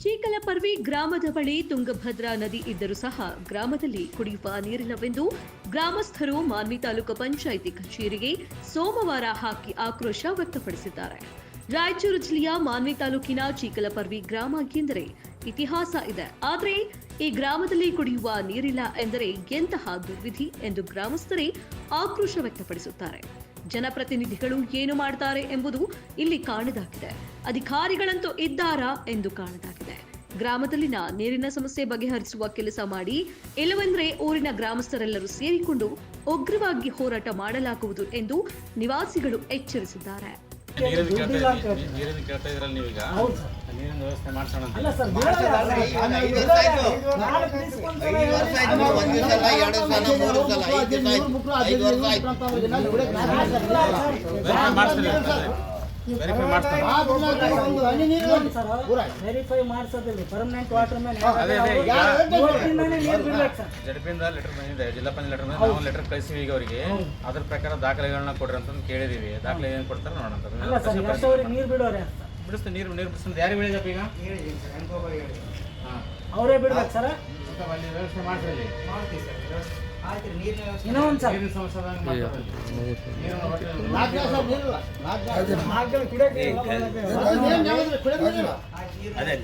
ಚೀಕಲಪರ್ವಿ ಗ್ರಾಮದ ಬಳಿ ತುಂಗಭದ್ರಾ ನದಿ ಇದ್ದರೂ ಸಹ ಗ್ರಾಮದಲ್ಲಿ ಕುಡಿಯುವ ನೀರಿಲ್ಲವೆಂದು ಗ್ರಾಮಸ್ಥರು ಮಾನ್ವಿ ತಾಲೂಕು ಪಂಚಾಯಿತಿ ಕಚೇರಿಗೆ ಸೋಮವಾರ ಹಾಕಿ ಆಕ್ರೋಶ ವ್ಯಕ್ತಪಡಿಸಿದ್ದಾರೆ. ರಾಯಚೂರು ಜಿಲ್ಲೆಯ ಮಾನ್ವಿ ತಾಲೂಕಿನ ಚೀಕಲಪರ್ವಿ ಗ್ರಾಮ ಎಂದರೆ ಇತಿಹಾಸ ಇದೆ. ಆದರೆ ಈ ಗ್ರಾಮದಲ್ಲಿ ಕುಡಿಯುವ ನೀರಿಲ್ಲ ಎಂದರೆ ಎಂತಹ ದುರ್ವಿಧಿ ಎಂದು ಗ್ರಾಮಸ್ಥರೇ ಆಕ್ರೋಶ ವ್ಯಕ್ತಪಡಿಸುತ್ತಾರೆ. ಜನಪ್ರತಿನಿಧಿಗಳು ಏನು ಮಾಡ್ತಾರೆ ಎಂಬುದು ಇಲ್ಲಿ ಕಾಣದಾಗಿದೆ. ಅಧಿಕಾರಿಗಳಂತೂ ಇದ್ದಾರಾ ಎಂದು ಕಾಣದಾಗಿದೆ. ಗ್ರಾಮದಲ್ಲಿನ ನೀರಿನ ಸಮಸ್ಯೆ ಬಗೆಹರಿಸುವ ಕೆಲಸ ಮಾಡಿ, ಇಲ್ಲವೆಂದರೆ ಊರಿನ ಗ್ರಾಮಸ್ಥರೆಲ್ಲರೂ ಸೇರಿಕೊಂಡು ಉಗ್ರವಾಗಿ ಹೋರಾಟ ಮಾಡಲಾಗುವುದು ಎಂದು ನಿವಾಸಿಗಳು ಎಚ್ಚರಿಸಿದ್ದಾರೆ. ವೆರಿಫೈ ಮಾಡಿಸೋದಿಲ್ಲ ಪರ್ಮನೆಂಟ್ ವಾಟರ್ ಮೇಲೆ ಜಡ್ಪಿಂದ ಲೆಟರ್ ಬಂದಿದೆ, ಜಿಲ್ಲಾ ಪಂಚಾಯತ್ ಲೆಟರ್ ಬಂದಿದೆ. ನಾವು ಲೆಟರ್ ಕಳಿಸಿವಿ ಈಗ ಅವರಿಗೆ. ಅದ್ರ ಪ್ರಕಾರ ದಾಖಲೆಗಳನ್ನ ಕೊಡ್ರಿ ಅಂತ ಕೇಳಿದೀವಿ. ದಾಖಲೆ ಏನ್ ಕೊಡ್ತಾರೆ ನೋಡೋಣ. ನೀರು ಬಿಡೋರೆ ಬಿಡಿಸ್ತಾರೆ, ನೀರು ಬಿಡಿಸ್ತಾರೆ. ಯಾರಿಗೆ ಹೇಳಿದಪ್ಪ ಈಗ? ಅವರೇ ಬಿಡ್ಬೇಕು ಸರ್. ಅಲ್ಲಿ ವ್ಯವಸ್ಥೆ ಮಾಡ್ತೀವಿ. ಇನ್ನೊಂದು ಸರ್ ಅದೇ